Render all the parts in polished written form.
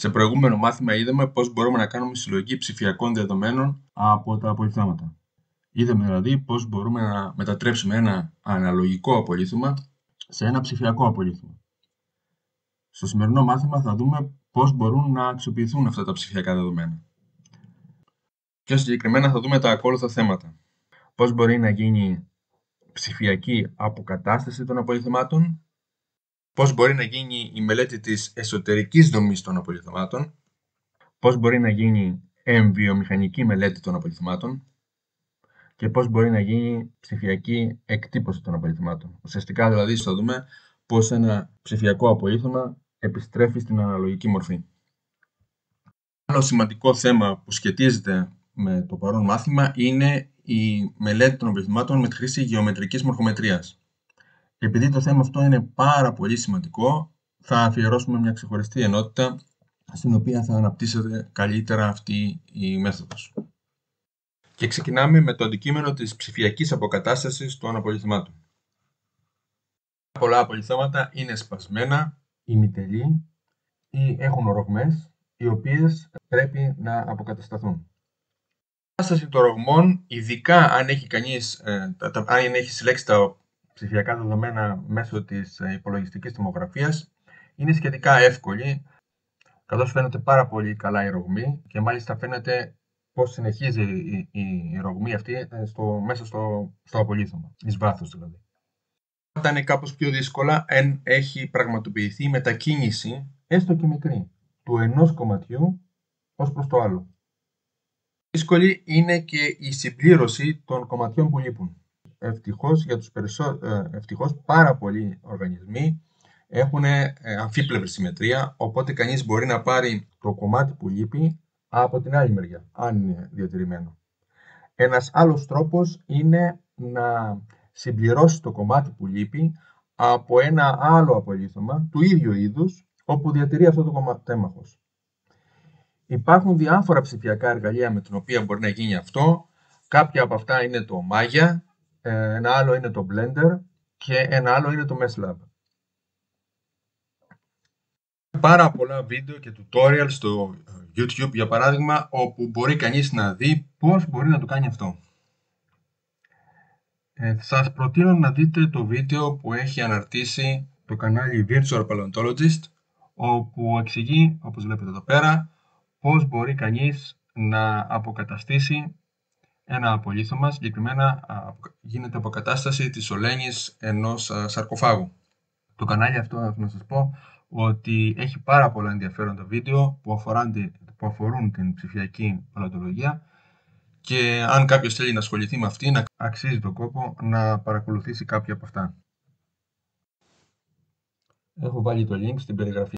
Σε προηγούμενο μάθημα είδαμε πώς μπορούμε να κάνουμε συλλογή ψηφιακών δεδομένων από τα απολιθώματα. Είδαμε δηλαδή πώς μπορούμε να μετατρέψουμε ένα αναλογικό απολίθωμα σε ένα ψηφιακό απολίθωμα. Στο σημερινό μάθημα θα δούμε πώς μπορούν να αξιοποιηθούν αυτά τα ψηφιακά δεδομένα. Πιο συγκεκριμένα θα δούμε τα ακόλουθα θέματα. Πώς μπορεί να γίνει ψηφιακή αποκατάσταση των απολιθωμάτων, πώς μπορεί να γίνει η μελέτη της εσωτερικής δομής των απολιθωμάτων, πώς μπορεί να γίνει εμβιομηχανική μελέτη των απολιθωμάτων και πώς μπορεί να γίνει ψηφιακή εκτύπωση των απολιθωμάτων. Ουσιαστικά δηλαδή θα δούμε πώς ένα ψηφιακό απολίθωμα επιστρέφει στην αναλογική μορφή. Άλλο σημαντικό θέμα που σχετίζεται με το παρόν μάθημα είναι η μελέτη των απολιθωμάτων με τη χρήση γεωμετρικής μορφομετρίας. Επειδή το θέμα αυτό είναι πάρα πολύ σημαντικό, θα αφιερώσουμε μια ξεχωριστή ενότητα στην οποία θα αναπτύσσεται καλύτερα αυτή η μέθοδος. Και ξεκινάμε με το αντικείμενο της ψηφιακής αποκατάστασης των απολιθωμάτων. Πολλά απολιθώματα είναι σπασμένα, ημιτελή ή έχουν ρογμές, οι οποίες πρέπει να αποκατασταθούν. Η αποκατάσταση των ρογμών, ειδικά αν έχει συλλέξει τα ψηφιακά δεδομένα μέσω της υπολογιστικής τομογραφίας, είναι σχετικά εύκολη, καθώς φαίνεται πάρα πολύ καλά η ρογμή και μάλιστα φαίνεται πώς συνεχίζει η ρογμή αυτή μέσα στο απολίθωμα, εις βάθος δηλαδή. Όταν είναι κάπως πιο δύσκολα, αν έχει πραγματοποιηθεί μετακίνηση, έστω και μικρή, του ενός κομματιού ως προς το άλλο. Δύσκολη είναι και η συμπλήρωση των κομματιών που λείπουν. Ευτυχώς πάρα πολλοί οργανισμοί έχουν αμφίπλευρη συμμετρία, οπότε κανείς μπορεί να πάρει το κομμάτι που λείπει από την άλλη μεριά, αν είναι διατηρημένο. Ένας άλλος τρόπος είναι να συμπληρώσει το κομμάτι που λείπει από ένα άλλο απολίθωμα του ίδιου είδους, όπου διατηρεί αυτό το τέμαχος. Υπάρχουν διάφορα ψηφιακά εργαλεία με τα οποία μπορεί να γίνει αυτό. Κάποια από αυτά είναι το Maya, ένα άλλο είναι το Blender και ένα άλλο είναι το MeshLab. Πάρα πολλά βίντεο και tutorial στο YouTube, για παράδειγμα, όπου μπορεί κανείς να δει πώς μπορεί να το κάνει αυτό. Σας προτείνω να δείτε το βίντεο που έχει αναρτήσει το κανάλι Virtual Paleontologist, όπου εξηγεί, όπως βλέπετε εδώ πέρα, πώς μπορεί κανείς να αποκαταστήσει ένα απολίθωμα. Συγκεκριμένα γίνεται αποκατάσταση της σωλήνης ενός σαρκοφάγου. Το κανάλι αυτό, να σας πω, ότι έχει πάρα πολλά ενδιαφέροντα βίντεο που αφορούν την ψηφιακή παλαιοντολογία και αν κάποιος θέλει να ασχοληθεί με αυτήν, αξίζει τον κόπο να παρακολουθήσει κάποια από αυτά. Έχω βάλει το link στην περιγραφή.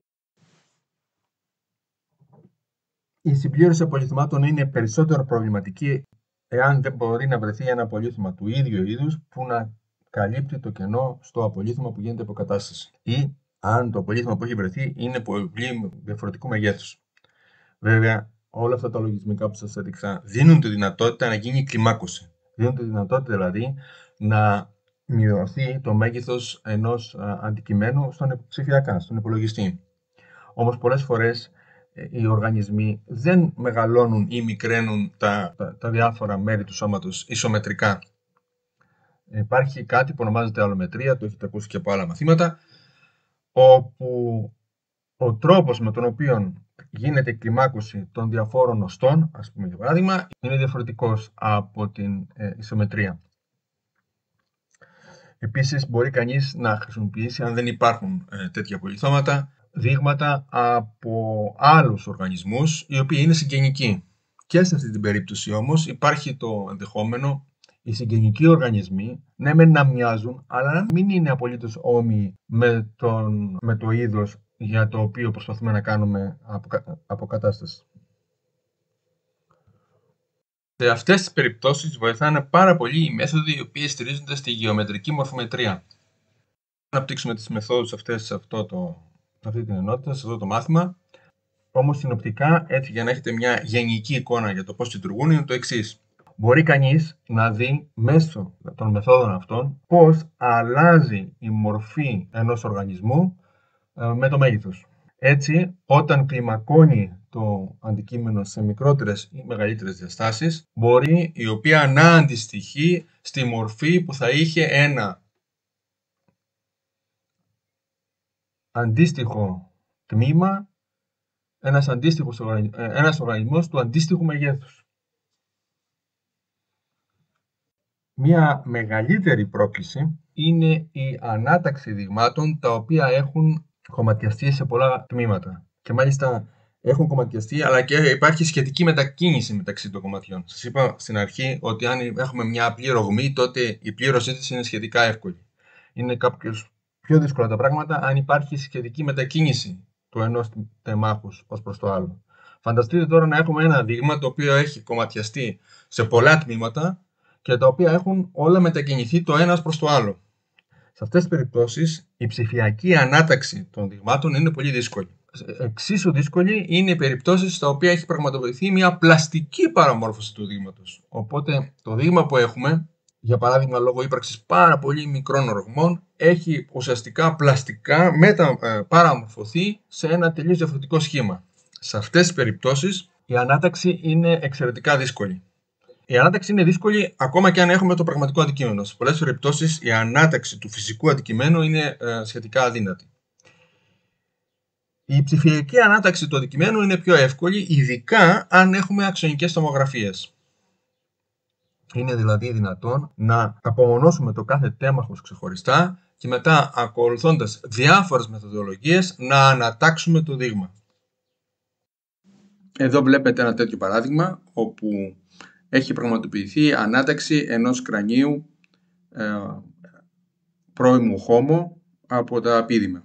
Η συμπλήρωση απολιθωμάτων είναι περισσότερο προβληματική εάν δεν μπορεί να βρεθεί ένα απολίθωμα του ίδιου είδους που να καλύπτει το κενό στο απολίθωμα που γίνεται αποκατάσταση, ή αν το απολίθωμα που έχει βρεθεί είναι πολύ διαφορετικού μεγέθους. Βέβαια, όλα αυτά τα λογισμικά που σας έδειξα δίνουν τη δυνατότητα να γίνει κλιμάκωση. Δίνουν τη δυνατότητα δηλαδή να μειωθεί το μέγεθος ενός αντικειμένου ψηφιακά, στον υπολογιστή. Όμως πολλές φορές οι οργανισμοί δεν μεγαλώνουν ή μικραίνουν τα διάφορα μέρη του σώματος ισομετρικά. Υπάρχει κάτι που ονομάζεται αλομετρία, το έχετε ακούσει και από άλλα μαθήματα, όπου ο τρόπος με τον οποίο γίνεται η κλιμάκωση των διαφόρων οστών, ας πούμε για παράδειγμα, είναι διαφορετικός από την ισομετρία. Επίσης μπορεί κανείς να χρησιμοποιήσει, αν δεν υπάρχουν τέτοια απολιθώματα, δείγματα από άλλους οργανισμούς, οι οποίοι είναι συγγενικοί. Και σε αυτή την περίπτωση όμως υπάρχει το ενδεχόμενο οι συγγενικοί οργανισμοί ναι μεν να μοιάζουν, αλλά να μην είναι απολύτως όμοιοι με το είδος για το οποίο προσπαθούμε να κάνουμε αποκατάσταση. Σε αυτές τις περιπτώσεις βοηθάνε πάρα πολύ οι μέθοδοι οι οποίες στηρίζονται στη γεωμετρική μορφομετρία. Να αναπτύξουμε τις μεθόδους αυτές σε αυτή την ενότητα, σε αυτό το μάθημα. Όμως συνοπτικά, έτσι για να έχετε μια γενική εικόνα για το πώς λειτουργούν, είναι το εξής. Μπορεί κανείς να δει μέσω των μεθόδων αυτών πώς αλλάζει η μορφή ενός οργανισμού με το μέγεθος. Έτσι, όταν κλιμακώνει το αντικείμενο σε μικρότερες ή μεγαλύτερες διαστάσεις, μπορεί η οποία να αντιστοιχεί στη μορφή που θα είχε ένα αντίστοιχο τμήμα, ένας οργανισμός του αντίστοιχου μεγέθους. Μία μεγαλύτερη πρόκληση είναι η ανάταξη δειγμάτων τα οποία έχουν κομματιαστεί σε πολλά τμήματα. Και μάλιστα έχουν κομματιαστεί, αλλά και υπάρχει σχετική μετακίνηση μεταξύ των κομματιών. Σας είπα στην αρχή ότι αν έχουμε μια απλή ρογμή, τότε η πλήρωσή της είναι σχετικά εύκολη. Είναι κάποιος πιο δύσκολα τα πράγματα αν υπάρχει σχετική μετακίνηση του ενός τεμάχους ως προς το άλλο. Φανταστείτε τώρα να έχουμε ένα δείγμα το οποίο έχει κομματιαστεί σε πολλά τμήματα και τα οποία έχουν όλα μετακινηθεί το ένα προς το άλλο. Σε αυτές τις περιπτώσεις, η ψηφιακή ανάταξη των δειγμάτων είναι πολύ δύσκολη. Εξίσου δύσκολη είναι οι περιπτώσεις στα οποία έχει πραγματοποιηθεί μια πλαστική παραμόρφωση του δείγματος. Οπότε, το δείγμα που έχουμε, για παράδειγμα λόγω ύπαρξης πάρα πολύ μικρών ρογμών, έχει ουσιαστικά πλαστικά παραμορφωθεί σε ένα τελείως διαφορετικό σχήμα. Σε αυτές τις περιπτώσεις, η ανάταξη είναι εξαιρετικά δύσκολη. Η ανάταξη είναι δύσκολη ακόμα και αν έχουμε το πραγματικό αντικείμενο. Σε πολλές περιπτώσεις η ανάταξη του φυσικού αντικειμένου είναι σχετικά αδύνατη. Η ψηφιακή ανάταξη του αντικειμένου είναι πιο εύκολη, ειδικά αν έχουμε αξονικές τομογραφίες. Είναι δηλαδή δυνατόν να απομονώσουμε το κάθε τέμαχος ξεχωριστά και μετά, ακολουθώντας διάφορες μεθοδολογίες, να ανατάξουμε το δείγμα. Εδώ βλέπετε ένα τέτοιο παράδειγμα, όπου έχει πραγματοποιηθεί ανάταξη ενός κρανίου πρώιμου χόμο από τα πίδημα.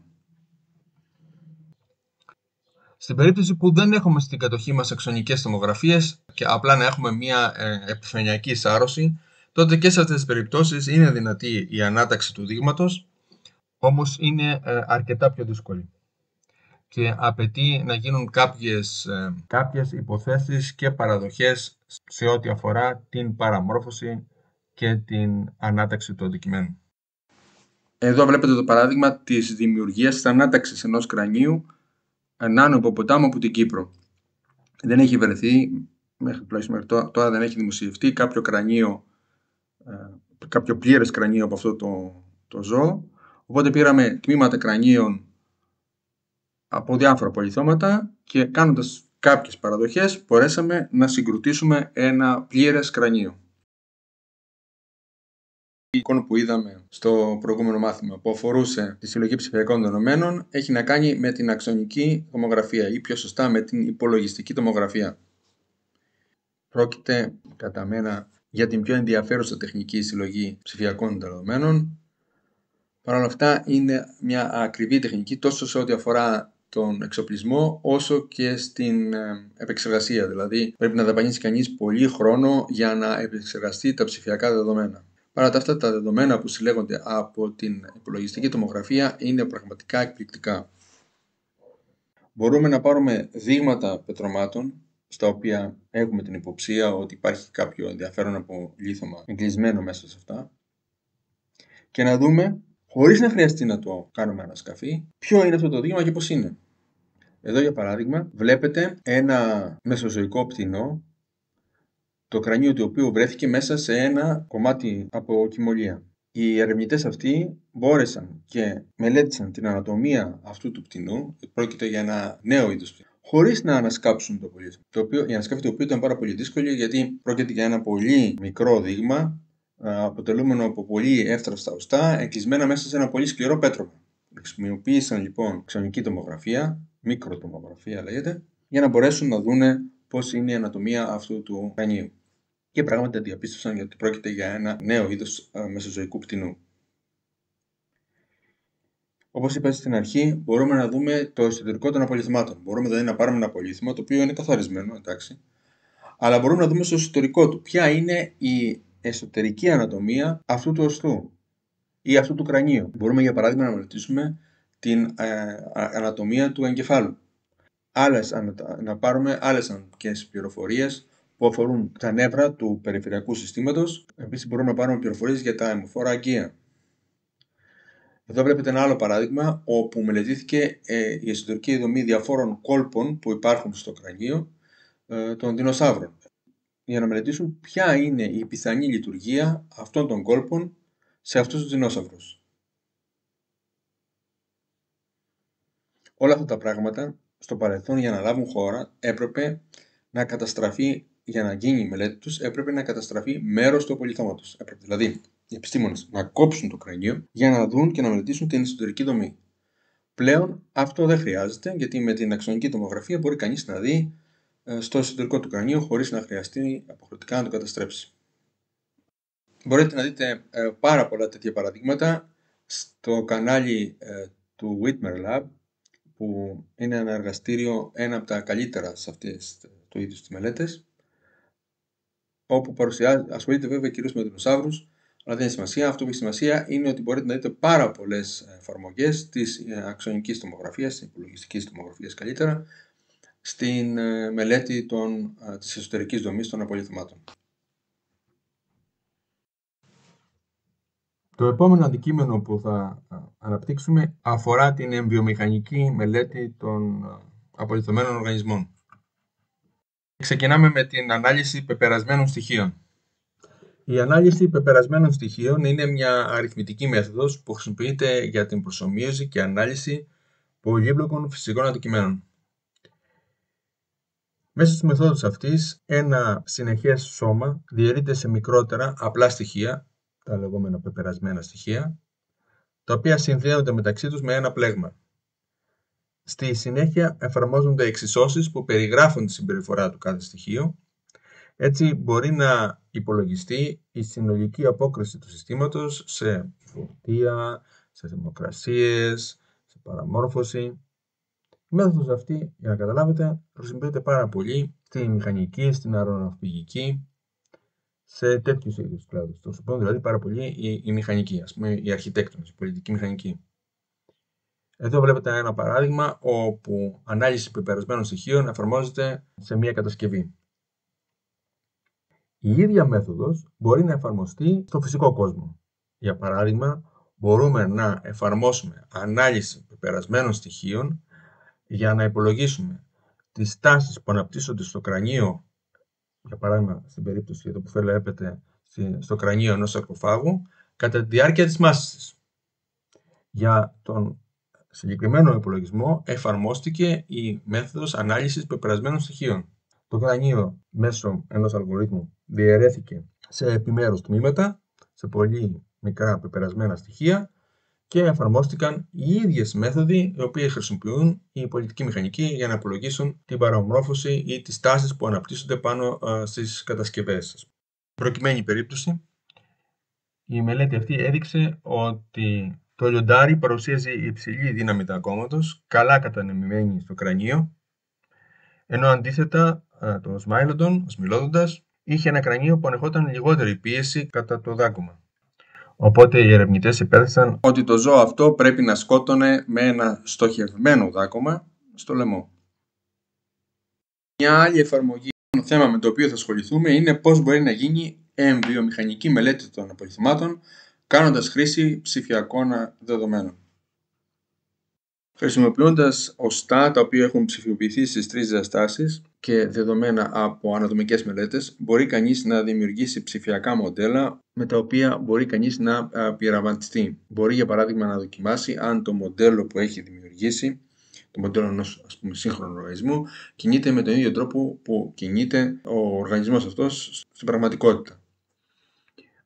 Στην περίπτωση που δεν έχουμε στην κατοχή μας αξονικές τομογραφίες και απλά να έχουμε μια επιφανειακή σάρωση, τότε και σε αυτές τις περιπτώσεις είναι δυνατή η ανάταξη του δείγματος, όμως είναι αρκετά πιο δύσκολη και απαιτεί να γίνουν κάποιες υποθέσεις και παραδοχές σε ό,τι αφορά την παραμόρφωση και την ανάταξη του αντικειμένου. Εδώ βλέπετε το παράδειγμα της δημιουργίας της ανάταξης ενός κρανίου ανάνω από ποτάμο από την Κύπρο. Δεν έχει βρεθεί, μέχρι τώρα δεν έχει δημοσιευτεί κάποιο πλήρες κρανίο από αυτό το ζώο. Οπότε πήραμε τμήματα κρανίων από διάφορα πολυθώματα και κάνοντας κάποιες παραδοχές μπορέσαμε να συγκρουτήσουμε ένα πλήρες κρανίο. Η εικόνα που είδαμε στο προηγούμενο μάθημα που αφορούσε τη συλλογή ψηφιακών δεδομένων έχει να κάνει με την αξονική τομογραφία ή πιο σωστά με την υπολογιστική τομογραφία. Πρόκειται κατά μένα για την πιο ενδιαφέρουσα τεχνική συλλογή ψηφιακών δεδομένων. Παρ' όλα αυτά είναι μια ακριβή τεχνική τόσο σε ό,τι αφορά τον εξοπλισμό όσο και στην επεξεργασία. Δηλαδή πρέπει να δαπανίσει κανείς πολύ χρόνο για να επεξεργαστεί τα ψηφιακά δεδομένα. Παρά τα αυτά, τα δεδομένα που συλλέγονται από την υπολογιστική τομογραφία είναι πραγματικά εκπληκτικά. Μπορούμε να πάρουμε δείγματα πετρωμάτων, στα οποία έχουμε την υποψία ότι υπάρχει κάποιο ενδιαφέρον από λίθωμα εγκλεισμένο μέσα σε αυτά, και να δούμε, χωρίς να χρειαστεί να το κάνουμε ανασκαφή, ποιο είναι αυτό το δείγμα και πώς είναι. Εδώ, για παράδειγμα, βλέπετε ένα μεσοζωικό πτηνό, το κρανίο του οποίου βρέθηκε μέσα σε ένα κομμάτι από κυμολία. Οι ερευνητές αυτοί μπόρεσαν και μελέτησαν την ανατομία αυτού του πτηνού, πρόκειται για ένα νέο είδος πτηνού, χωρίς να ανασκάψουν το πολύθωμα. Η ανασκάφη του οποίου ήταν πάρα πολύ δύσκολη, γιατί πρόκειται για ένα πολύ μικρό δείγμα, αποτελούμενο από πολύ εύθραυστα οστά, εγκλεισμένα μέσα σε ένα πολύ σκληρό πέτρωμα. Χρησιμοποίησαν λοιπόν αξονική τομογραφία, μικροτομογραφία λέγεται, για να μπορέσουν να δούνε πώς είναι η ανατομία αυτού του κρανίου. Και πράγματι διαπίστωσαν ότι πρόκειται για ένα νέο είδος μεσοζωικού πτηνού. Όπως είπα στην αρχή, μπορούμε να δούμε το εσωτερικό των απολιθμάτων. Μπορούμε δηλαδή να πάρουμε ένα απολίθμα το οποίο είναι καθαρισμένο, εντάξει, αλλά μπορούμε να δούμε στο εσωτερικό του ποια είναι η εσωτερική ανατομία αυτού του οστού ή αυτού του κρανίου. Μπορούμε για παράδειγμα να μελετήσουμε την ανατομία του εγκεφάλου. Να πάρουμε άλλες πληροφορίες που αφορούν τα νεύρα του περιφερειακού συστήματος. Επίσης μπορούμε να πάρουμε πληροφορίες για τα αιμοφόρα αγκία. Εδώ βλέπετε ένα άλλο παράδειγμα όπου μελετήθηκε η εσωτερική δομή διαφόρων κόλπων που υπάρχουν στο κρανίο των δεινοσαύρων, για να μελετήσουν ποια είναι η πιθανή λειτουργία αυτών των κόλπων σε αυτούς τους δεινόσαυρους. Όλα αυτά τα πράγματα στο παρελθόν, για να λάβουν χώρα, έπρεπε να καταστραφεί, για να γίνει η μελέτη τους, έπρεπε να καταστραφεί μέρος του απολιθώματος. Έπρεπε δηλαδή οι επιστήμονες να κόψουν το κρανίο για να δουν και να μελετήσουν την εσωτερική δομή. Πλέον αυτό δεν χρειάζεται, γιατί με την αξονική τομογραφία μπορεί κανείς να δει στο εσωτερικό του κρανίου χωρίς να χρειαστεί αποχρεωτικά να το καταστρέψει. Μπορείτε να δείτε πάρα πολλά τέτοια παραδείγματα στο κανάλι του Whitmer Lab, που είναι ένα εργαστήριο, ένα από τα καλύτερα σε αυτές το είδους τις μελέτες, όπου ασχολείται βέβαια κυρίως με δεινοσαύρους, αλλά δεν έχει σημασία. Αυτό που έχει σημασία είναι ότι μπορείτε να δείτε πάρα πολλές εφαρμογές της αξονικής τομογραφίας, της υπολογιστικής τομογραφίας καλύτερα, στην μελέτη της εσωτερικής δομής των απολιθωμάτων. Το επόμενο αντικείμενο που θα αναπτύξουμε αφορά την εμβιομηχανική μελέτη των απολιθωμένων οργανισμών. Ξεκινάμε με την ανάλυση πεπερασμένων στοιχείων. Η ανάλυση πεπερασμένων στοιχείων είναι μια αριθμητική μέθοδος που χρησιμοποιείται για την προσομοίωση και ανάλυση πολύπλοκων φυσικών αντικειμένων. Μέσα στις μεθόδους αυτής, ένα συνεχές σώμα διαιρείται σε μικρότερα απλά στοιχεία, τα λεγόμενα πεπερασμένα στοιχεία, τα οποία συνδέονται μεταξύ τους με ένα πλέγμα. Στη συνέχεια εφαρμόζονται εξισώσεις που περιγράφουν τη συμπεριφορά του κάθε στοιχείου. Έτσι μπορεί να υπολογιστεί η συνολική απόκριση του συστήματος σε φορτία, σε θερμοκρασίες, σε παραμόρφωση. Η μέθοδος αυτή, για να καταλάβετε, χρησιμοποιείται πάρα πολύ στη μηχανική, στην αεροναυπηγική, σε τέτοιους είδους κλάδους. Το χρησιμοποιούν δηλαδή πάρα πολύ η μηχανική, ας πούμε οι αρχιτέκτονες, η πολιτική μηχανική. Εδώ βλέπετε ένα παράδειγμα όπου ανάλυση πεπερασμένων στοιχείων εφαρμόζεται σε μια κατασκευή. Η ίδια μέθοδος μπορεί να εφαρμοστεί στο φυσικό κόσμο. Για παράδειγμα, μπορούμε να εφαρμόσουμε ανάλυση πεπερασμένων στοιχείων για να υπολογίσουμε τις τάσεις που αναπτύσσονται στο κρανίο, για παράδειγμα στην περίπτωση εδώ που βλέπετε στο κρανίο ενός σαρκοφάγου, κατά τη διάρκεια της μάσης της. Για τον συγκεκριμένο υπολογισμό εφαρμόστηκε η μέθοδος ανάλυσης πεπερασμένων στοιχείων. Το κρανίο μέσω ενός αλγορίθμου διαιρέθηκε σε επιμέρους τμήματα, σε πολύ μικρά πεπερασμένα στοιχεία, και εφαρμόστηκαν οι ίδιες μέθοδοι οι οποίες χρησιμοποιούν οι πολιτικοί μηχανικοί για να υπολογίσουν την παραμόρφωση ή τις τάσεις που αναπτύσσονται πάνω στις κατασκευές. Στην προκειμένη περίπτωση, η μελέτη αυτή έδειξε ότι το λιοντάρι παρουσίαζε υψηλή δύναμη δακώματος, καλά κατανεμημένη στο κρανίο, ενώ αντίθετα το Smilodon, ο Σμιλόδοντας, είχε ένα κρανίο που ανεχόταν λιγότερη πίεση κατά το δάκωμα. Οπότε οι ερευνητές υπέθεσαν ότι το ζώο αυτό πρέπει να σκότωνε με ένα στοχευμένο δάκωμα στο λαιμό. Μια άλλη εφαρμογή, το θέμα με το οποίο θα ασχοληθούμε, είναι πώς μπορεί να γίνει εμβιομηχανική μελέτη των απολιθωμάτων κάνοντας χρήση ψηφιακών δεδομένων. Χρησιμοποιώντας οστά τα οποία έχουν ψηφιοποιηθεί στις τρεις διαστάσεις και δεδομένα από ανατομικές μελέτες, μπορεί κανείς να δημιουργήσει ψηφιακά μοντέλα με τα οποία μπορεί κανείς να πειραματιστεί. Μπορεί για παράδειγμα να δοκιμάσει αν το μοντέλο που έχει δημιουργήσει, το μοντέλο ενός σύγχρονου οργανισμού, κινείται με τον ίδιο τρόπο που κινείται ο οργανισμός αυτός στην πραγματικότητα.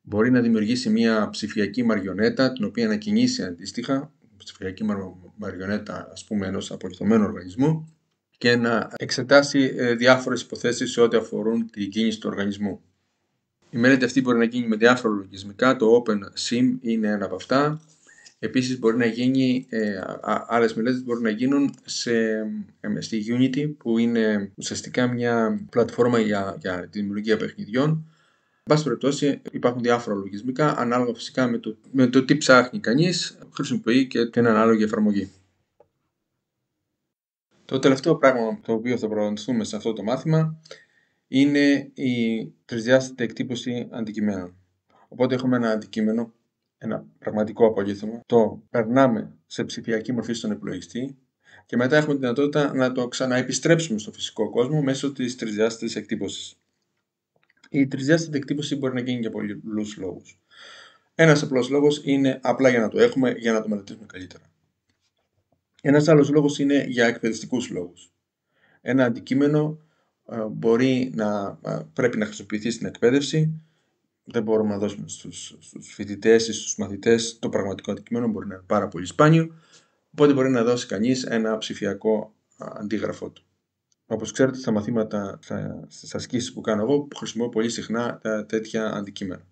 Μπορεί να δημιουργήσει μια ψηφιακή μαριονέτα την οποία να κινήσει αντίστοιχα, ψηφιακή μαριονέτα ας πούμε ενός απολιθωμένου οργανισμού, και να εξετάσει διάφορες υποθέσεις σε ό,τι αφορούν την κίνηση του οργανισμού. Η μελέτη αυτή μπορεί να γίνει με διάφορα λογισμικά, το OpenSim είναι ένα από αυτά. Επίσης μπορεί να γίνει, άλλες μελέτες μπορούν να γίνουν στη Unity, που είναι ουσιαστικά μια πλατφόρμα για τη δημιουργία παιχνιδιών. Εν πάση περιπτώσει, υπάρχουν διάφορα λογισμικά, ανάλογα φυσικά με το τι ψάχνει κανείς, χρησιμοποιεί και την ανάλογη εφαρμογή. Το τελευταίο πράγμα το οποίο θα προαναλύσουμε σε αυτό το μάθημα είναι η τρισδιάστατη εκτύπωση αντικειμένων. Οπότε έχουμε ένα αντικείμενο ένα πραγματικό απολίθωμα, το περνάμε σε ψηφιακή μορφή στον υπολογιστή και μετά έχουμε τη δυνατότητα να το ξαναεπιστρέψουμε στο φυσικό κόσμο μέσω της τρισδιάστατης εκτύπωσης. Η τρισδιάστατη εκτύπωση μπορεί να γίνει για πολλούς λόγους. Ένας απλός λόγος είναι απλά για να το έχουμε, για να το μελετήσουμε καλύτερα. Ένας άλλος λόγος είναι για εκπαιδευτικούς λόγους. Ένα αντικείμενο πρέπει να χρησιμοποιηθεί στην εκπαίδευση. Δεν μπορούμε να δώσουμε στους φοιτητές ή στους μαθητές το πραγματικό αντικείμενο, μπορεί να είναι πάρα πολύ σπάνιο, οπότε μπορεί να δώσει κανείς ένα ψηφιακό αντίγραφό του. Όπως ξέρετε, στα μαθήματα, στις ασκήσεις που κάνω εγώ, χρησιμοποιώ πολύ συχνά τέτοια αντικείμενα.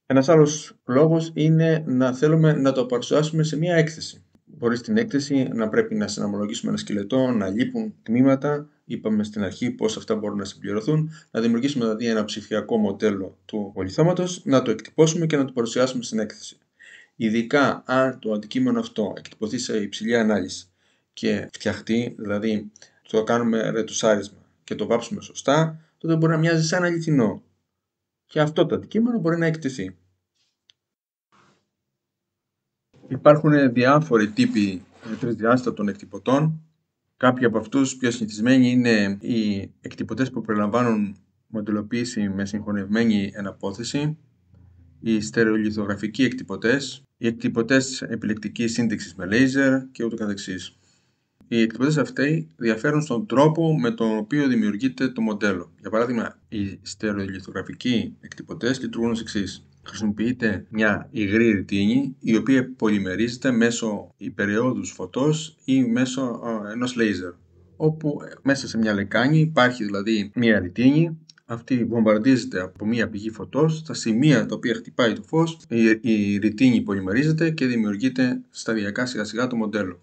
Ένας άλλος λόγος είναι να θέλουμε να το παρουσιάσουμε σε μια έκθεση. Μπορεί στην έκθεση να πρέπει να συναμολογήσουμε ένα σκελετό, να λείπουν τμήματα. Είπαμε στην αρχή πώς αυτά μπορούν να συμπληρωθούν. Να δημιουργήσουμε δηλαδή ένα ψηφιακό μοντέλο του πολυθώματος, να το εκτυπώσουμε και να το παρουσιάσουμε στην έκθεση. Ειδικά αν το αντικείμενο αυτό εκτυπωθεί σε υψηλή ανάλυση και φτιαχτεί, δηλαδή το κάνουμε ρετουσάρισμα και το βάψουμε σωστά, τότε μπορεί να μοιάζει σαν αληθινό. Και αυτό το αντικείμενο μπορεί να εκτεθεί. Υπάρχουν διάφοροι τύποι τρισδιάστατων εκτυπωτών. Κάποιοι από αυτούς πιο συνηθισμένοι είναι οι εκτυπωτές που περιλαμβάνουν μοντελοποίηση με συγχωνευμένη εναπόθεση, οι στερεολιθογραφικοί εκτυπωτές, οι εκτυπωτές επιλεκτικής σύνδεξης με λέιζερ και ούτω καθεξής. Οι εκτυπωτές αυτοί διαφέρουν στον τρόπο με τον οποίο δημιουργείται το μοντέλο. Για παράδειγμα, οι στερεολιθογραφικοί εκτυπωτές λειτουργούν ως εξής. Χρησιμοποιείται μια υγρή ρητίνη, η οποία πολυμερίζεται μέσω υπεραιώδους φωτός ή μέσω ενός λέιζερ. Όπου μέσα σε μια λεκάνη υπάρχει δηλαδή μια ρητίνη, αυτή βομβαρδίζεται από μια πηγή φωτός, στα σημεία τα οποία χτυπάει το φως, η ρητίνη πολυμερίζεται και δημιουργείται σταδιακά σιγά σιγά το μοντέλο.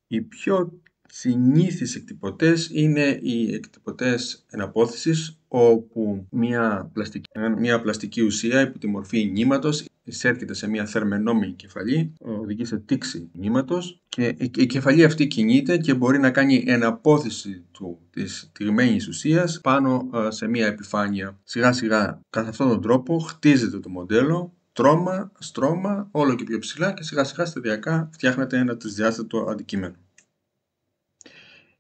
Οι πιο συνήθεις εκτυπωτές είναι οι εκτυπωτές εναπόθεσης, όπου μια πλαστική ουσία υπό τη μορφή νήματος εισέρχεται σε μια θερμαινόμενη κεφαλή, οδηγεί σε τήξη νήματος και η κεφαλή αυτή κινείται και μπορεί να κάνει εναπόθεση της τυγμένης ουσίας πάνω σε μια επιφάνεια. Σιγά σιγά, κατά αυτόν τον τρόπο, χτίζεται το μοντέλο, στρώμα, όλο και πιο ψηλά και σιγά σιγά σταδιακά φτιάχνεται ένα τρισδιάστατο αντικείμενο.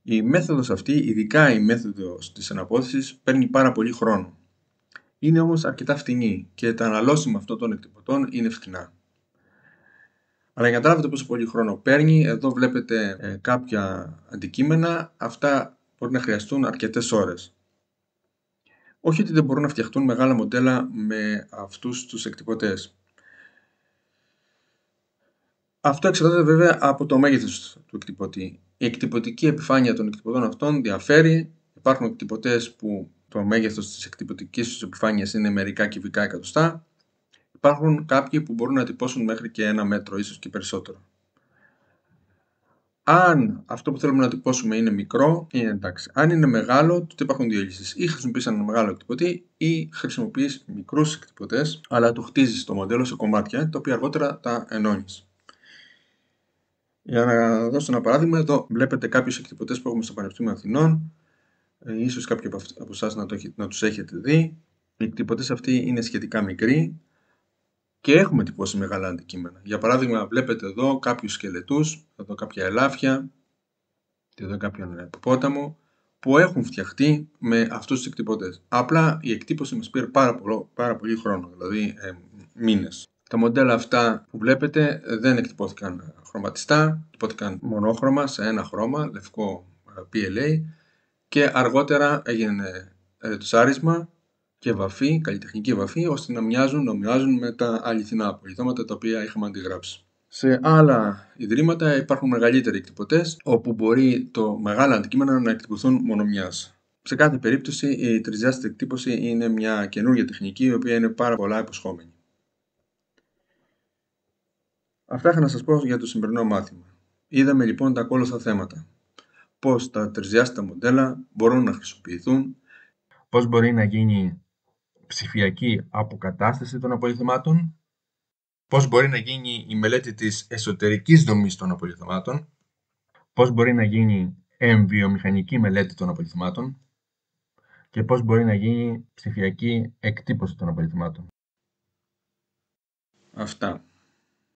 Η μέθοδος αυτή, ειδικά η μέθοδος της εναπόθεσης, παίρνει πάρα πολύ χρόνο. Είναι όμως αρκετά φτηνή και τα αναλώσιμα αυτών των εκτυπωτών είναι φτηνά. Αλλά για να καταλάβετε πόσο πολύ χρόνο παίρνει, εδώ βλέπετε κάποια αντικείμενα, αυτά μπορεί να χρειαστούν αρκετές ώρες. Όχι ότι δεν μπορούν να φτιαχτούν μεγάλα μοντέλα με αυτούς τους εκτυπωτές. Αυτό εξαρτάται βέβαια από το μέγεθος του εκτυπωτή. Η εκτυπωτική επιφάνεια των εκτυπωτών αυτών διαφέρει. Υπάρχουν εκτυπωτές που το μέγεθος της εκτυπωτικής τους επιφάνειας είναι μερικά κυβικά εκατοστά. Υπάρχουν κάποιοι που μπορούν να τυπώσουν μέχρι και 1 μέτρο, ίσως και περισσότερο. Αν αυτό που θέλουμε να τυπώσουμε είναι μικρό, είναι εντάξει. Αν είναι μεγάλο, τότε υπάρχουν δύο λύσεις. Ή χρησιμοποιείς ένα μεγάλο εκτυπωτή, ή χρησιμοποιείς μικρούς εκτυπωτές, αλλά το χτίζεις το μοντέλο σε κομμάτια, τα οποία αργότερα τα ενώνεις. Για να δώσω ένα παράδειγμα, εδώ βλέπετε κάποιους εκτυπωτές που έχουμε στο Πανεπιστήμιο Αθηνών. Ίσως κάποιοι από εσάς να τους έχετε δει. Οι εκτυπωτές αυτοί είναι σχετικά μικροί και έχουμε τυπώσει μεγάλα αντικείμενα. Για παράδειγμα, βλέπετε εδώ κάποιους σκελετούς, εδώ κάποια ελάφια και εδώ κάποιον υποπόταμο που έχουν φτιαχτεί με αυτούς τους εκτυπωτές. Απλά η εκτύπωση μας πήρε πάρα πολύ χρόνο, δηλαδή μήνες. Τα μοντέλα αυτά που βλέπετε δεν εκτυπώθηκαν χρωματιστά, εκτυπώθηκαν μονόχρωμα σε ένα χρώμα, λευκό PLA, και αργότερα έγινε ρετουσάρισμα και βαφή, καλλιτεχνική βαφή, ώστε να μοιάζουν με τα αληθινά πολυθώματα τα οποία είχαμε αντιγράψει. Σε άλλα ιδρύματα υπάρχουν μεγαλύτεροι εκτυπωτές, όπου μπορεί το μεγάλα αντικείμενα να εκτυπωθούν μονομοιάς. Σε κάθε περίπτωση, η τρισδιάστατη εκτύπωση είναι μια καινούργια τεχνική, η οποία είναι πάρα πολλά υποσχόμενη. Αυτά είχα να σας πω για το σημερινό μάθημα. Είδαμε λοιπόν τα ακόλουθα θέματα. Πώς τα τρισδιάστατα μοντέλα μπορούν να χρησιμοποιηθούν, πώς μπορεί να γίνει ψηφιακή αποκατάσταση των απολιθωμάτων, πώς μπορεί να γίνει η μελέτη της εσωτερικής δομής των απολιθωμάτων, πώς μπορεί να γίνει εμβιομηχανική μελέτη των απολιθωμάτων και πώς μπορεί να γίνει ψηφιακή εκτύπωση των απολιθωμάτων. Αυτά.